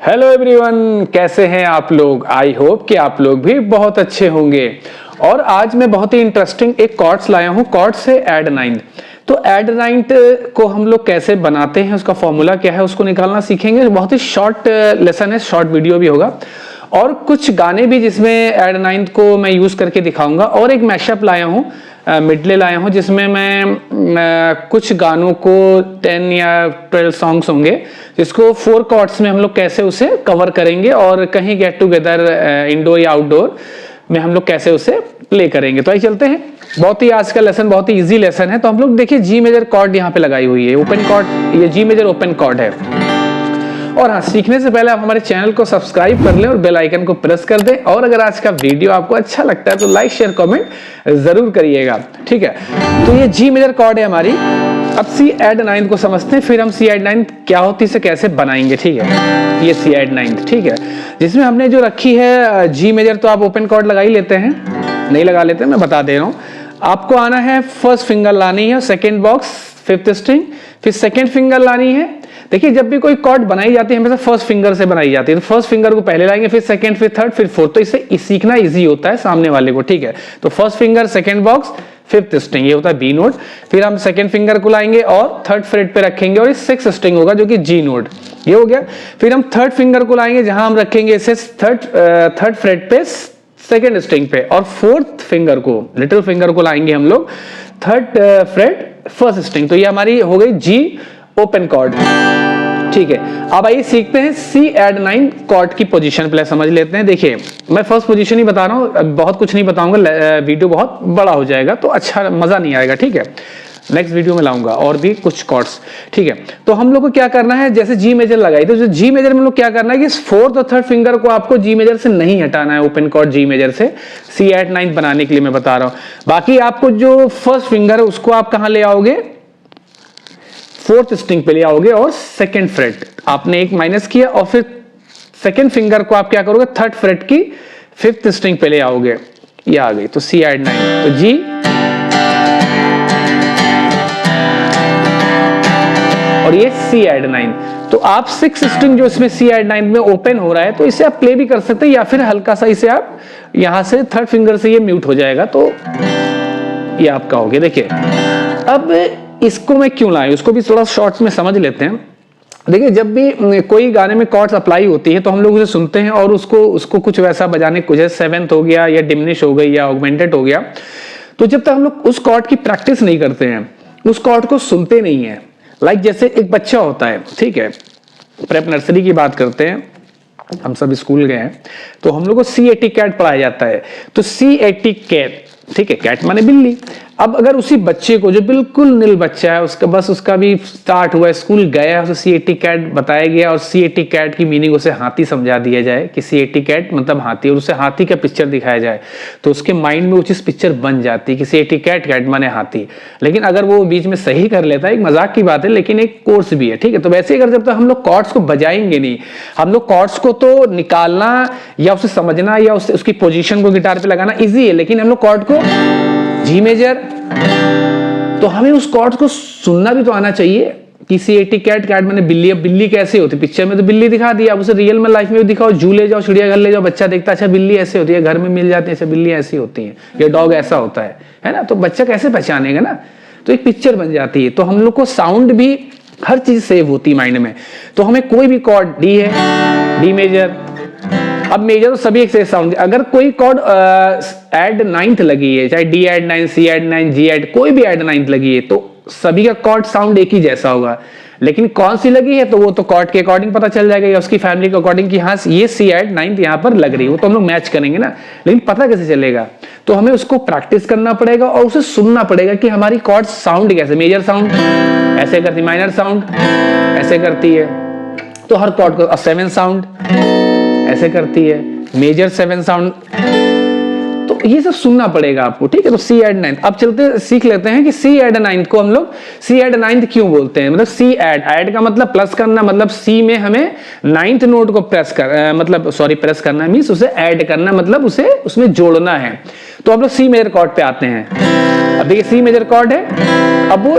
Hello everyone, कैसे हैं आप लोग। आई होप कि आप लोग भी बहुत अच्छे होंगे। और आज मैं बहुत ही इंटरेस्टिंग एक कॉर्ड्स लाया हूं, कॉर्ड्स से ऐड नाइन्थ। तो ऐड नाइन्थ को हम लोग कैसे बनाते हैं, उसका फॉर्मूला क्या है, उसको निकालना सीखेंगे। बहुत ही शॉर्ट लेसन है, शॉर्ट वीडियो भी होगा और कुछ गाने भी जिसमें ऐड नाइन्थ को मैं यूज करके दिखाऊंगा। और एक मैशअप लाया हूं, मिडले लाया हूं, जिसमें मैं कुछ गानों को 10 या 12 सॉन्ग्स होंगे जिसको 4 कॉर्ड्स में हम लोग कैसे उसे कवर करेंगे और कहीं गेट टुगेदर इंडोर या आउटडोर में हम लोग कैसे उसे प्ले करेंगे। तो आइए चलते हैं। बहुत ही आज का लेसन बहुत ही इजी लेसन है। तो हम लोग देखिए जी मेजर कॉर्ड यहाँ पे लगाई हुई है, ओपन कॉर्ड, ये जी मेजर ओपन कॉर्ड है। और हाँ, सीखने से पहले आप हमारे चैनल को सब्सक्राइब कर लें और बेल आइकन को प्रेस कर दें। और अगर आज का वीडियो आपको अच्छा लगता है तो लाइक शेयर कमेंट जरूर करिएगा, ठीक है। तो ये जी मेजर कॉर्ड है हमारी। अब सी ऐड नाइन्थ को समझते हैं, फिर हम सी ऐड नाइन्थ क्या होती है, इसे कैसे बनाएंगे, ठीक है। ये सी ऐड नाइन्थ, ठीक है, जिसमें हमने जो रखी है जी मेजर। तो आप ओपन कॉर्ड लगा ही लेते हैं, नहीं लगा लेते मैं बता दे रहा हूँ। आपको आना है, फर्स्ट फिंगर लानी है, सेकेंड बॉक्स, फिफ्थ स्ट्रिंग, फिर सेकेंड फिंगर लानी है। देखिए जब भी कोई कॉर्ड बनाई जाती है हमेशा फर्स्ट फिंगर से बनाई जाती है। तो फर्स्ट फिंगर को पहले लाएंगे, फिर सेकंड, फिर थर्ड, फिर फोर्थ। तो इससे सीखना इजी होता है सामने वाले को, ठीक है। तो first finger, second box, fifth string, ये होता है बी नोट। फिर हम सेकंड फिंगर को लाएंगे और थर्ड फ्रेट पे रखेंगे और इस सिक्स्थ स्ट्रिंग होगा जो कि जी नोट, ये हो गया। फिर हम थर्ड फिंगर को लाएंगे जहां हम रखेंगे इसे थर्ड फ्रेट पे सेकंड स्ट्रिंग पे, और फोर्थ फिंगर को, लिटिल फिंगर को लाएंगे हम लोग थर्ड फ्रेट फर्स्ट स्ट्रिंग। तो ये हमारी हो गई जी ओपन कॉर्ड, ठीक है। अब आइए सीखते हैं सी ऐड नाइन कॉर्ड की पोजीशन पहले समझ लेते हैं। देखिए मैं फर्स्ट पोजीशन ही बता रहा हूं, बहुत कुछ नहीं बताऊंगा, वीडियो बहुत बड़ा हो जाएगा तो अच्छा मजा नहीं आएगा, ठीक है। नेक्स्ट वीडियो में लाऊंगा और भी कुछ कॉर्ड्स, ठीक है। तो हम लोग को क्या करना है, जैसे जी मेजर लगाई तो जी मेजर में लोग क्या करना है कि इस फोर्थ और थर्ड फिंगर को आपको जी मेजर से नहीं हटाना है, ओपन कॉर्ड जी मेजर से सी ऐड नाइन्थ बनाने के लिए मैं बता रहा हूं। बाकी आपको जो फर्स्ट फिंगर है उसको आप कहां ले आओगे, फोर्थ स्ट्रिंग पे ले आओगे और सेकंड फ्रेट आपने एक माइनस किया, और फिर सेकंड फिंगर को आप क्या करोगे, थर्ड फ्रेट की फिफ्थ स्ट्रिंग पे ले आओगे, ये आ गई। तो सी ऐड नाइन, तो जी और ये सी ऐड नाइन। तो आप सिक्स स्ट्रिंग जो इसमें सी ऐड नाइन में ओपन हो रहा है तो इसे आप प्ले भी कर सकते हैं, या फिर हल्का सा इसे आप यहां से थर्ड फिंगर से ये म्यूट हो जाएगा, तो ये आपका हो गया। देखिए अब इसको मैं क्यों लाया, उसको भी थोड़ा शॉर्ट में समझ लेते हैं। देखिए जब भी कोई गाने में कॉर्ड्स अप्लाई होती है तो हम लोग उसे सुनते हैं और उसको कुछ वैसा बजाने को, जैसे सेवेंथ हो गया या डिमिनिश हो गई या ऑगमेंटेड हो गया, तो जब तक हम लोग उस कॉर्ड की प्रैक्टिस नहीं करते हैं, उस कॉर्ड को सुनते नहीं है। लाइक जैसे एक बच्चा होता है, ठीक है, प्रेप नर्सरी की बात करते हैं, हम सब स्कूल गए हैं तो हम लोग को C80 कैट पढ़ाया जाता है। तो C80 कैट, ठीक है, कैट माने बिल्ली। अब अगर उसी बच्चे को जो बिल्कुल नील बच्चा है, उसका भी स्टार्ट हुआ, स्कूल गया, उसे C80 कैट बताया गया और C80 कैट की मीनिंग उसे हाथी समझा दिया जाए कि C80 कैट मतलब हाथी, और उसे हाथी का पिक्चर दिखाया जाए तो उसके माइंड में वो चीज पिक्चर बन जाती है कि C80 कैट, कैट माने हाथी। लेकिन अगर वो बीच में सही कर लेता है, एक मजाक की बात है लेकिन एक कोर्स भी है, ठीक है। तो वैसे अगर जब तक हम लोग कॉर्ड्स को बजाएंगे नहीं, हम लोग कॉर्ड्स को तो निकालना या उसे समझना या उसकी पोजीशन को गिटार पे लगाना इजी है, लेकिन हम लोग कॉर्ड को जी मेजर, तो हमें उस कॉर्ड को सुनना भी तो आना चाहिए कि C80 कैट, कैट मैंने बिल्ली। अब बिल्ली कैसे होती, पिक्चर में तो बिल्ली दिखा दी, अब उसे रियल में लाइफ में भी दिखाओ, जू ले जाओ, चिड़ियाघर ले जाओ, बच्चा देखता अच्छा बिल्ली ऐसे होती है, घर में मिल जाती है ऐसे बिल्ली ऐसी होती है, या डॉग ऐसा होता है ना। तो बच्चा कैसे पहचानेगा ना, तो एक पिक्चर बन जाती है। तो हम लोग को साउंड भी हर चीज सेव होती है माइंड में। तो हमें कोई भी कॉर्ड, डी है, डी मेजर, अब मेजर तो सभी एक से साउंड, अगर कोई कॉर्ड ऐड नाइन्थ लगी है, चाहे डी ऐड नाइन, सी ऐड नाइन, जी ऐड, कोई भी ऐड नाइन्थ लगी है, तो सभी का कॉर्ड साउंड एक ही जैसा होगा। लेकिन कौन सी लगी है तो वो तो कॉर्ड के अकॉर्डिंग पता चल जाएगा, या उसकी फैमिली के अकॉर्डिंग कि हाँ ये सी ऐड नाइन्थ यहाँ पर लग रही है, वो तो हम लोग मैच करेंगे ना। लेकिन पता कैसे चलेगा, तो हमें उसको प्रैक्टिस करना पड़ेगा और उसे सुनना पड़ेगा कि हमारी कॉर्ड साउंड कैसे, मेजर साउंड ऐसे करती, माइनर साउंड ऐसे करती है, तो हर कॉर्ड को सेवन साउंड ऐसे करती है, मेजर सेवन साउंड, तो ये सब सुनना पड़ेगा आपको, ठीक है। तो सी ऐड नाइन्थ, अब चलते सीख लेते हैं कि सी ऐड नाइन्थ को हम लोग सी ऐड नाइन्थ क्यों बोलते हैं। मतलब सी ऐड, ऐड का मतलब प्लस करना, मतलब सी में हमें नाइन्थ नोट को प्रेस करना मीन्स उसे ऐड करना, मतलब उसे उसमें जोड़ना है। तो हम लोग सी मेजर कॉर्ड पे आते हैं। अब देखिए सी मेजर कॉर्ड है, अब वो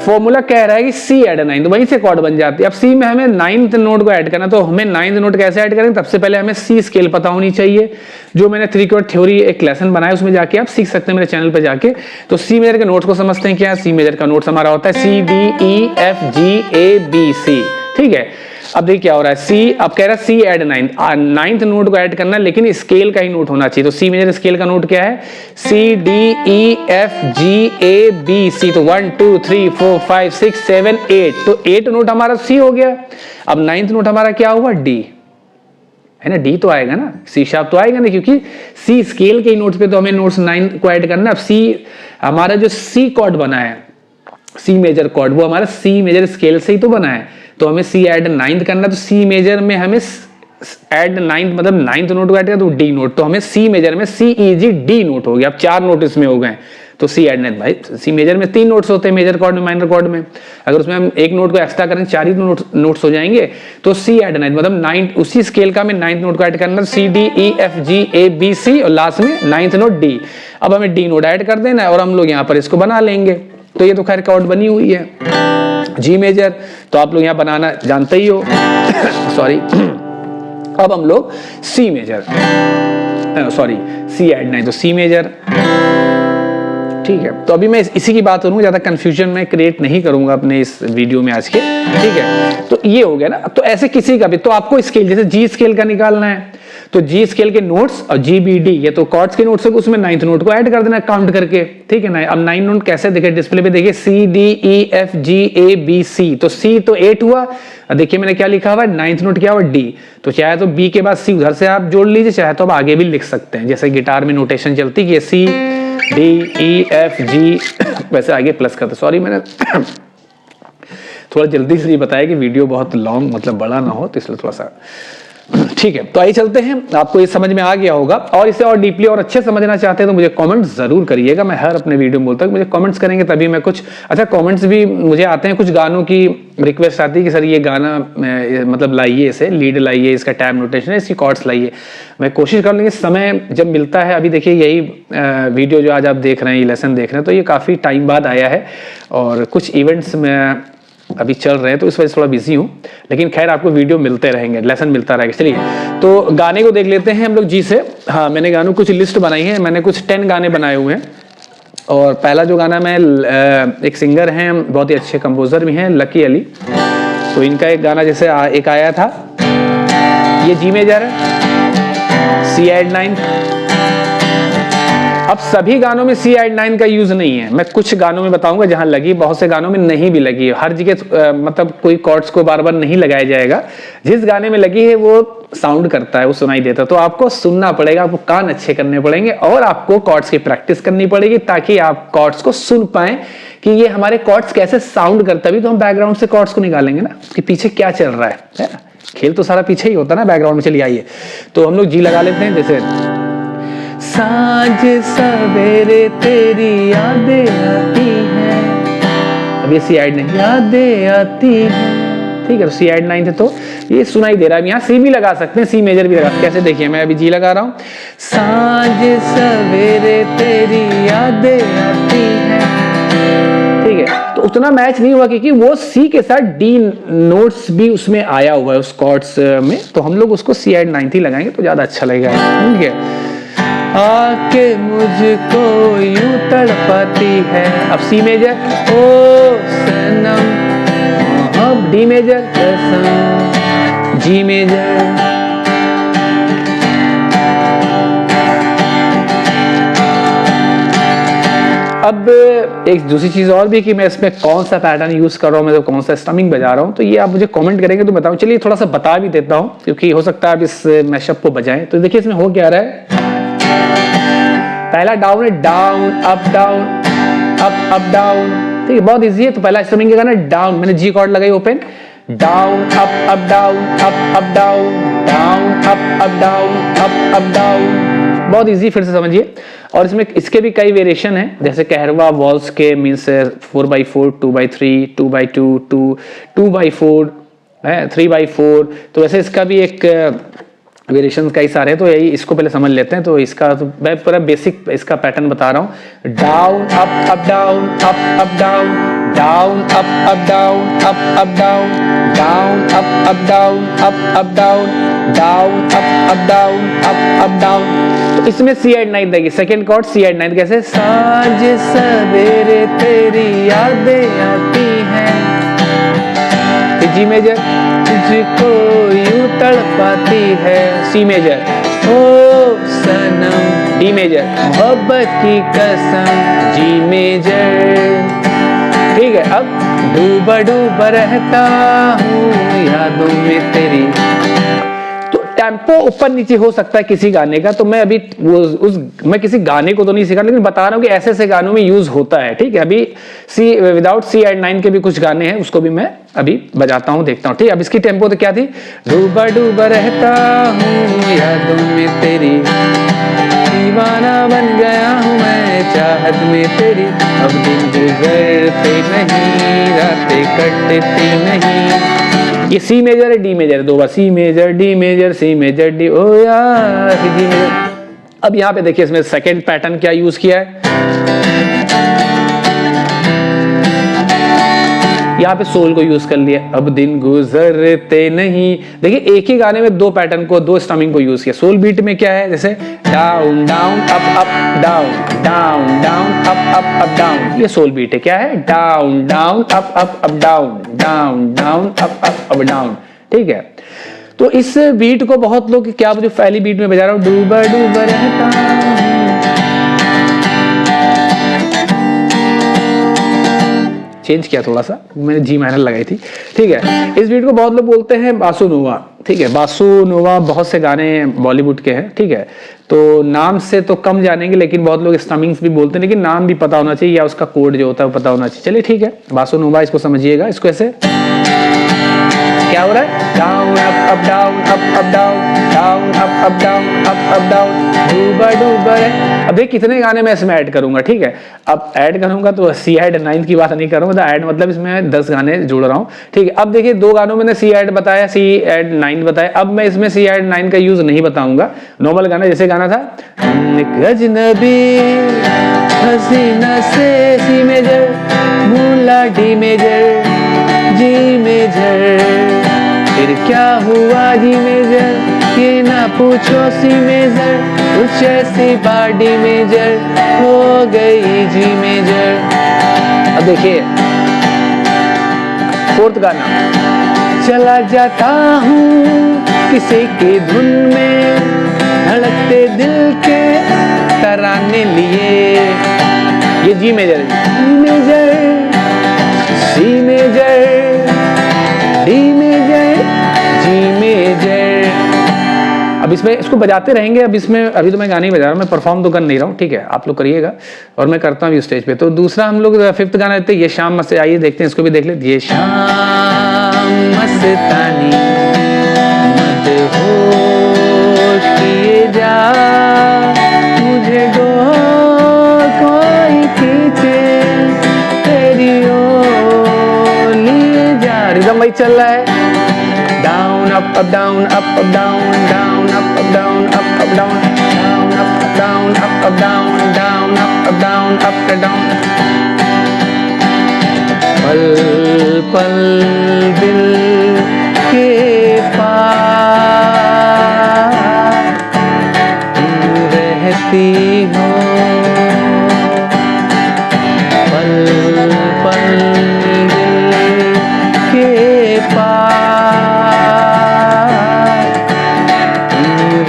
फॉर्मूला कह रहा है कि सी ऐड 9, तो वहीं से कॉर्ड बन जाती है। अब सी में हमें 9th नोट को ऐड करना, तो हमें 9th नोट कैसे ऐड करेंगे? सबसे पहले हमें सी स्केल पता होनी चाहिए, जो मैंने 3 कॉर्ड थ्योरी एक लेसन बनाया, उसमें जाके आप सीख सकते हैं मेरे चैनल पे जाके। तो सी मेजर के नोट्स को समझते हैं। क्या सी मेजर का नोट्स हमारा होता है C D E F G A B C, ठीक है। अब देखिए क्या हो रहा है, सी अब कह रहा है सी ऐड 9th नोट को ऐड करना है, लेकिन स्केल का ही नोट होना चाहिए। तो सी मेजर स्केल का नोट क्या है? C D E F G A B C. तो 1 2 3 4 5 6 7 8, तो 8 नोट हमारा सी हो गया। अब 9th नोट हमारा क्या हुआ? डी, है ना। डी तो आएगा ना, सी शार्प तो आएगा ना, क्योंकि सी स्केल के नोट्स पे तो हमें नोट्स 9 को ऐड करना है। अब सी हमारा जो सी कॉर्ड बना है, सी मेजर कॉर्ड, वो हमारा सी मेजर स्केल से ही तो बना है। तो हमें सी ऐड 9th करना, तो सी मेजर में हमें ऐड 9th मतलब 9th नोट को ऐड करना, तो डी नोट। तो हमें सी मेजर में सी ई जी डी नोट हो गया। अब 4 नोट इसमें हो गए, तो सी ऐड 9th। भाई सी मेजर में 3 नोट्स होते हैं, मेजर कॉर्ड में, माइनर कॉर्ड में। अगर उसमें हम एक नोट को एक्स्ट्रा करें, 4 ही नोट्स हो जाएंगे। तो सी ऐड 9th मतलब 9 उसी स्केल का हमें 9th नोट को ऐड करना, C D E F G A B C, और लास्ट में 9th नोट डी। अब हमें डी नोट ऐड कर देना है और हम लोग यहाँ पर इसको बना लेंगे। तो ये तो खैर कॉर्ड बनी हुई है। जी मेजर तो आप लोग यहाँ बनाना जानते ही हो सॉरी। अब हम लोग C major, sorry C add 9, तो सी मेजर, ठीक है। तो अभी मैं इसी की बात करूंगा, ज्यादा कंफ्यूजन में क्रिएट नहीं करूंगा अपने इस वीडियो में आज के, ठीक है। तो ये हो गया ना। तो ऐसे किसी का भी, तो आपको स्केल जैसे जी स्केल का निकालना है, तो जी स्केल के नोट्स और जी बी डी, ये तो कॉर्ड्स के नोट्स है, उसमें 9th नोट को ऐड कर देना काउंट करके, ठीक है ना। अब 9 नोट कैसे देखे डिस्प्ले पे, देखिए C D E F G A B C, तो सी तो 8 हुआ। देखिए मैंने क्या लिखा हुआ है, 9th नोट क्या हुआ? डी। तो चाहे तो बी के बाद सी उधर से आप जोड़ लीजिए, चाहे तो आप आगे भी लिख सकते हैं, जैसे गिटार में नोटेशन चलती है सी डी ई एफ जी, वैसे आगे प्लस करते। सॉरी मैंने थोड़ा जल्दी से ये बताया कि वीडियो बहुत लॉन्ग मतलब बड़ा ना हो, तो इसलिए थोड़ा सा, ठीक है। तो आइए चलते हैं, आपको ये समझ में आ गया होगा। और इसे और डीपली और अच्छे समझना चाहते हैं तो मुझे कमेंट्स जरूर करिएगा। मैं हर अपने वीडियो में बोलता हूँ मुझे कमेंट्स करेंगे तभी मैं कुछ अच्छा, कमेंट्स भी मुझे आते हैं, कुछ गानों की रिक्वेस्ट आती है कि सर ये गाना मतलब लाइए, इसे लीड लाइए, इसका टाइम नोटेशन है, इसकी कॉर्ड्स लाइए। मैं कोशिश कर लूँगी समय जब मिलता है। अभी देखिए यही वीडियो जो आज आप देख रहे हैं, ये लेसन देख रहे हैं, तो ये काफ़ी टाइम बाद आया है और कुछ इवेंट्स में अभी चल रहे हैं, तो इस वजह से थोड़ा बिजी हूँ। लेकिन खैर आपको वीडियो मिलते रहेंगे, लेसन मिलता रहेगा। चलिए तो गाने को देख लेते हैं हम लोग जी से। हाँ मैंने गानों कुछ लिस्ट बनाई है, मैंने कुछ 10 गाने बनाए हुए हैं। और पहला जो गाना, मैं एक सिंगर हैं, बहुत ही अच्छे कंपोजर भी हैं, लकी अली। तो इनका एक गाना जैसे एक आया था, ये जी मेजर है, सी ऐड 9। अब सभी गानों में सी ऐड 9 का यूज नहीं है, मैं कुछ गानों में बताऊंगा जहां लगी, बहुत से गानों में नहीं भी लगी है। हर जगह मतलब कोई कॉर्ड्स को बार बार नहीं लगाया जाएगा। जिस गाने में लगी है वो साउंड करता है, वो सुनाई देता है। तो आपको सुनना पड़ेगा, आपको कान अच्छे करने पड़ेंगे और आपको कॉर्ड्स की प्रैक्टिस करनी पड़ेगी, ताकि आप कॉर्ड्स को सुन पाए कि ये हमारे कॉर्ड्स कैसे साउंड करता है। तो हम बैकग्राउंड से कॉर्ड्स को निकालेंगे ना कि पीछे क्या चल रहा है। खेल तो सारा पीछे ही होता है ना बैकग्राउंड में। चलिए आइए तो हम लोग जी लगा लेते हैं, जैसे सांझ सवेरे तेरी यादें आती हैं। अब ये सी ऐड नहीं, यादें आती हैं, ठीक है। सी ऐड 9 थे तो ये सुनाई दे रहा है। यहाँ सी भी लगा सकते हैं, सी मेजर भी लगा सकते हैं। कैसे देखिए, मैं अभी जी लगा रहा हूँ, सांझ सवेरे तेरी यादें आती हैं, ठीक है। तो उतना मैच नहीं हुआ क्योंकि वो सी के साथ डी नोट्स भी उसमें आया हुआ है उस कॉर्ड्स में। तो हम लोग उसको सी ऐड 9 ही लगाएंगे तो ज्यादा अच्छा लगेगा, ठीक है। आके मुझको यूं तड़पाती है, अब सी मेजर, ओ सनम, अब डी मेजर, कसम, जी मेजर, अब एक दूसरी चीज और भी कि मैं इसमें कौन सा पैटर्न यूज कर रहा हूँ, मैं तो कौन सा स्टमिंग बजा रहा हूँ, तो ये आप मुझे कमेंट करेंगे तो बताऊं। चलिए थोड़ा सा बता भी देता हूँ क्योंकि हो सकता है आप इस मैशअप को बजाएं। तो देखिए इसमें हो क्या रहा है, पहला डाउन है, down up down up up down, ठीक है, बहुत इजी है। तो पहला स्ट्रमिंग का गाना डाउन, मैंने जी कॉर्ड लगाई open, down up down up down, down up down up down, बहुत इजी, फिर से समझिए। और इसमें इसके भी कई वेरिएशन हैं, जैसे कहरवा वॉल्स के मीन्स 4/4, 2/3, 2/2, 2/4 है, 3/4। तो वैसे इसका भी एक वेरिएशंस कई सारे हैं, तो यही इसको पहले समझ लेते हैं। तो इसका तो मैं पूरा बेसिक इसका पैटर्न बता रहा हूँ। Down up up down, up up down, down up up down, up up down, down up up down, up up down, down up up down, up up down. तो इसमें C8-9 देगी, second cord C8-9 कैसे, सांझ सवेरे तेरी यादें आती हैं, जी मेजर तुझको यूं तड़पाती है, सी मेजर, ओ सनम, डी मेजर, मोहब्बत की कसम, जी मेजर। ठीक है, अब डूबा डूबा रहता हूँ यादों में तेरी। तो टेम्पो ऊपर नीचे हो सकता है किसी गाने का, तो मैं अभी मैं किसी गाने को तो नहीं सिखा, लेकिन बता रहा हूँ कि ऐसे ऐसे गानों में यूज होता है। ठीक है, अभी विदाउट C8-9 के भी कुछ गाने हैं, उसको भी मैं अभी बजाता हूँ, देखता हूँ। ठीक है, अब इसकी टेम्पो तो क्या थी, डूबा डूबा रहता हूँ यादों में तेरी, दीवाना बन गया हूँ मैं चाहत में तेरी, अब दिन गुजरते नहीं रातें कटती नहीं। ये सी मेजर है, डी मेजर है, दो बार C major D major, C major D, ओ यार डी मेजर। अब यहाँ पे देखिए इसमें सेकंड पैटर्न क्या यूज किया है, यहाँ पे सोल को यूज कर लिया, अब दिन गुजरते नहीं। देखिए एक ही गाने में दो पैटर्न को, दो स्टमिंग को यूज किया। सोल बीट में क्या है, जैसे down down up up down, down down up up up down, ये सोल बीट है। क्या है, down down up up up down, down down up up up down. ठीक है, तो इस बीट को बहुत लोग क्या, जो पहली बीट में बजा रहा हूँ, डूबा डूबा रहता, चेंज किया थोड़ा सा, मैंने जी माइनर लगाई थी। ठीक है, इस बीट को बहुत लोग बोलते हैं बासु नोवा। ठीक है, बासु नोवा बहुत से गाने बॉलीवुड के हैं। ठीक है, तो नाम से तो कम जानेंगे, लेकिन बहुत लोग स्टमिंग्स भी बोलते हैं, लेकिन नाम भी पता होना चाहिए या उसका कोड जो होता है वो पता होना चाहिए। चलिए ठीक है, बासु नोवा इसको समझिएगा। इसको ऐसे क्या हो रहा है, down up up down, up up down, down up up down, up up down, डूबा डूबा है। अब देख कितने गाने मैं इसमें ऐड करूंगा। ठीक है, अब ऐड करूंगा तो C8-9 की बात नहीं करूंगा, तो ऐड मतलब इसमें 10 गाने जोड़ रहा हूं। ठीक है, अब देखिए दो गानों में C8 बताया, C8-9 बताया। अब मैं इसमें C8-9 का यूज नहीं बताऊंगा, नॉर्मल गाना, जैसे गाना था अजनबी हसीना से, सी मेजर भूला डी मेजर, जी मेजर, फिर क्या हुआ जी मेजर, ये ना पूछो सी मेजर, कुछ ऐसी बाडी मेजर हो गई जी मेजर। अब देखिए फोर्थ गाना, चला जाता हूँ किसी की धुन में, धड़कते दिल के तराने लिए, ये G major, G major, C major, D major, G major. अब इसमें इसको बजाते रहेंगे। अब इसमें अभी तो मैं गाने ही बजा रहा हूँ, मैं परफॉर्म तो कर नहीं रहा हूँ। ठीक है, आप लोग करिएगा और मैं करता हूँ स्टेज पे। तो दूसरा हम लोग फिफ्थ गाना देते हैं, ये शाम मस्त, आइए देखते हैं, इसको भी देख लेते। ये शाम मस्तानी मदहोश किए जा, मुझे डोर कोई खींचे तेरी ओर लिए जा। रिदम वही चल रहा है, down up down, up down, down up down, up down, down up down, up down, down up down, up down. पल पल दिल के पास रहती हो, पल पल दिल के पास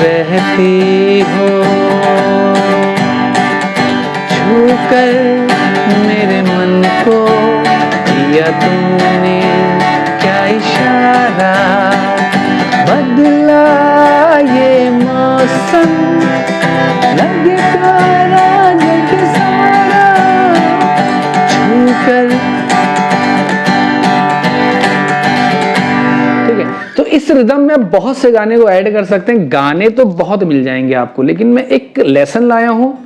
रहती हो, छूकर मेरे मन को किया तुमने क्या इशारा, बदला ये मौसम लगे प्यारा जग सारा, छूकर। ठीक है, तो इस रिदम में आप बहुत से गाने को ऐड कर सकते हैं। गाने तो बहुत मिल जाएंगे आपको, लेकिन मैं एक लेसन लाया हूँ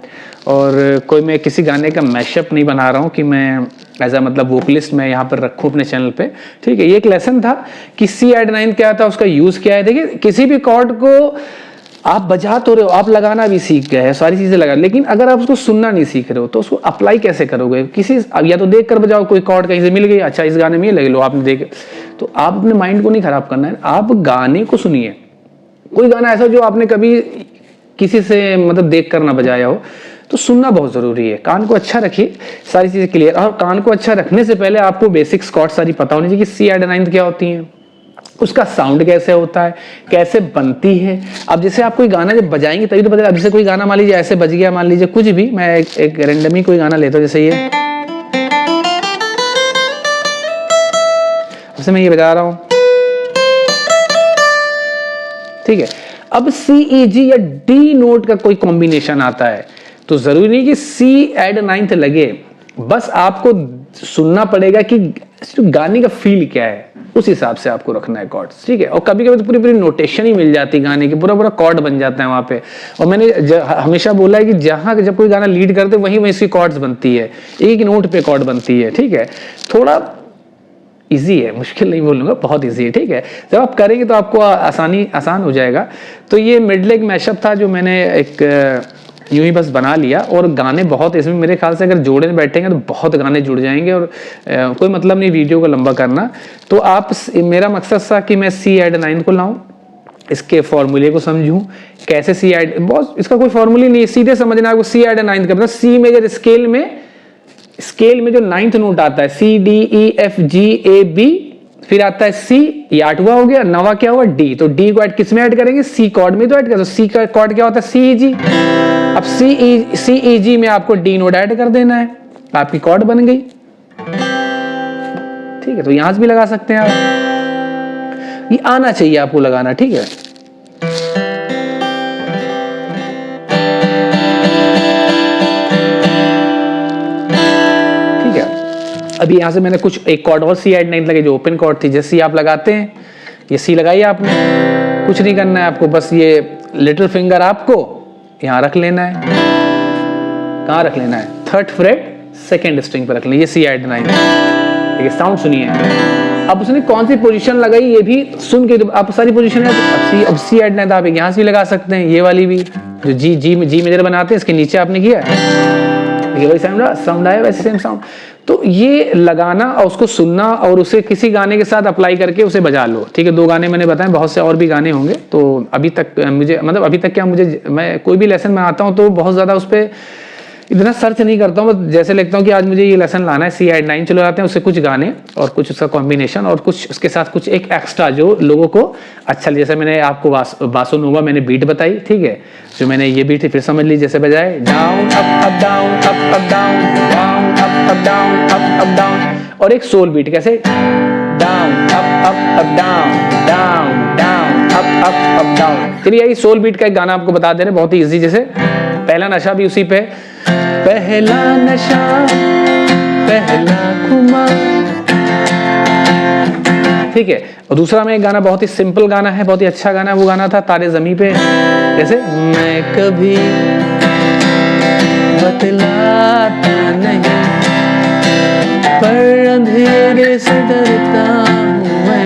और कोई मैं किसी गाने का मैशअप नहीं बना रहा हूँ कि मैं ऐसा मतलब वोकलिस्ट मैं यहाँ पर रखूँ अपने चैनल पे। ठीक है, ये एक लेसन था कि C8-9 क्या था, उसका यूज क्या है। देखिए किसी भी कॉर्ड को आप बजा तो रहे हो, आप लगाना भी सीख गए हैं, सारी चीजें लगा, लेकिन अगर आप उसको सुनना नहीं सीख रहे हो तो उसको अप्लाई कैसे करोगे? किसी अब या तो देख कर बजाओ, कोई कॉर्ड कहीं से मिल गई, अच्छा इस गाने में ये लगे लो, आपने देखे, तो आप अपने माइंड को नहीं खराब करना है, आप गाने को सुनिए। कोई गाना ऐसा जो आपने कभी किसी से मतलब देख कर ना बजाया हो, तो सुनना बहुत जरूरी है। कान को अच्छा रखिए, सारी चीजें क्लियर। और कान को अच्छा रखने से पहले आपको बेसिक्स कॉर्ड सारी पता होनी चाहिए कि सी एड नाइन्थ क्या होती है, उसका साउंड कैसे होता है, कैसे बनती है। अब जैसे आप कोई गाना जब बजाएंगे तभी तो पता। अब जैसे कोई गाना मान लीजिए ऐसे बज गया, मान लीजिए कुछ भी, मैं एक रैंडम ही कोई गाना लेता हूँ, जैसे ये, जैसे मैं ये बजा रहा हूं, ठीक है। अब सी ई जी या डी नोट का कोई कॉम्बिनेशन आता है, तो जरूरी नहीं कि सी एड नाइन्थ लगे, बस आपको सुनना पड़ेगा कि गाने का फील क्या है, उस हिसाब से आपको रखना है कॉर्ड्स, ठीक है। और कभी कभी तो पूरी पूरी नोटेशन ही मिल जाती है गाने की, पूरा पूरा कॉर्ड बन जाता है वहां पे। और मैंने हमेशा बोला है कि जहां जब कोई गाना लीड करते वहीं वहीं इसकी कॉर्ड्स बनती है, एक नोट पे कॉर्ड बनती है, ठीक है। थोड़ा इजी है, मुश्किल नहीं बोलूंगा, बहुत इजी है, ठीक है। जब आप करेंगे तो आपको आसान हो जाएगा। तो ये मिड लेग मैशअप था जो मैंने एक यूं ही बस बना लिया। और गाने बहुत इसमें मेरे ख्याल से अगर जोड़े में बैठेंगे तो बहुत गाने जुड़ जाएंगे, और कोई मतलब नहीं वीडियो को लंबा करना। तो आप, मेरा मकसद था कि मैं सी एड नाइन्थ को लाऊं, इसके फॉर्मूले को समझूं, कैसे सी एड, बहुत इसका कोई फॉर्मूले नहीं है, सीधे समझना आपको। सी एड नाइन्थ का मतलब सी मेजर स्केल में जो नाइन्थ नोट आता है, C D E F G A B, फिर आता है सी, ये 8वां हो गया, 9वां क्या हुआ डी। तो डी को ऐड किस में ऐड करेंगे? सी कॉर्ड में तो ऐड करेंगे। सी का कॉर्ड क्या होता है? सी ई जी। अब सी ई जी में आपको डी नोट ऐड कर देना है, आपकी कॉर्ड बन गई, ठीक है। तो यहां से भी लगा सकते हैं आप, ये आना चाहिए आपको लगाना, ठीक है। अभी यहां से मैंने कुछ एक कॉर्ड और सी एड नाइन्थ लगे जो ओपन कॉर्ड थी, जैसे आप लगाते हैं, ये सी लगाई आपने, कुछ नहीं करना है आपको, बस ये लिटिल फिंगर आपको यहां रख लेना है। कहां रख लेना है? 3rd फ्रेट 2nd स्ट्रिंग पर रख लेना, ये सी एड नाइन्थ। ठीक है, साउंड सुनिए। अब उसने कौन सी पोजीशन लगाई ये भी सुन के, आप सारी पोजीशन है। अब सी एड नाइन्थ आप यहां से भी लगा सकते हैं, ये वाली भी जो जी मेजर बनाते हैं, इसके नीचे आपने किया है, वही साउंड आया, वैसे सेम साउंड। तो ये लगाना और उसको सुनना और उसे किसी गाने के साथ अप्लाई करके उसे बजा लो, ठीक है। 2 गाने मैंने बताए, बहुत से और भी गाने होंगे। तो अभी तक मुझे, मतलब अभी तक क्या, मुझे, मैं कोई भी लेसन बनाता हूँ तो बहुत ज्यादा उस पर इतना सर्च नहीं करता हूँ, बस जैसे लिखता हूँ कि आज मुझे ये लेसन लाना है, सी एड 9 चलो आते हैं, उससे कुछ गाने और कुछ उसका कॉम्बिनेशन और कुछ उसके साथ कुछ एक एक्स्ट्रा जो लोगों को अच्छा, जैसे मैंने आपको बासो नोवा मैंने बीट बताई, ठीक है। जो मैंने ये बीट फिर समझ ली, जैसे बजाए down up down up down down up down up down, और एक सोल बीट कैसे down up down down down up down. चलिए यही सोल बीट का एक गाना आपको बता दे रहे, बहुत ही इजी। जैसे पहला नशा भी उसी पे, पहला नशा पहला खुमा, ठीक है। और दूसरा में एक गाना बहुत ही सिंपल गाना है, बहुत ही अच्छा गाना है, वो गाना था तारे ज़मीं पे, जैसे मैं कभी बतलाता नहीं पर अंधेरे से डरता हूं मैं।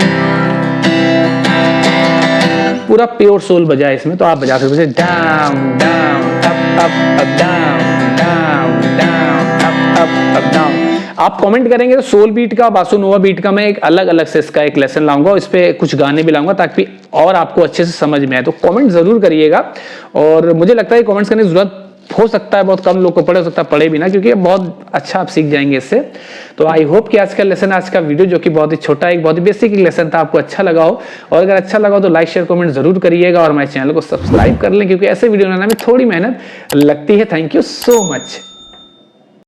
पूरा प्योर सोल बजा इसमें, तो आप बजा सकते हैं down down up down down down up down. आप कमेंट करेंगे तो सोल बीट का, बासो नोवा बीट का मैं एक अलग से इसका एक लेसन लाऊंगा, इस पे कुछ गाने भी लाऊंगा ताकि और आपको अच्छे से समझ में आए। तो कमेंट जरूर करिएगा, और मुझे लगता है कमेंट्स करने की जरूरत हो सकता है बहुत कम लोग को पढ़े, हो सकता है पढ़े भी ना, क्योंकि बहुत अच्छा आप सीख जाएंगे इससे। तो आई होप कि आज का लेसन, आज का वीडियो जो कि बहुत ही छोटा, एक बहुत ही बेसिक लेसन था, आपको अच्छा लगा हो। और अगर अच्छा लगा हो तो लाइक शेयर कमेंट जरूर करिएगा, और हमारे चैनल को सब्सक्राइब कर लें, क्योंकि ऐसे वीडियो बनाने में थोड़ी मेहनत लगती है। Thank you so much.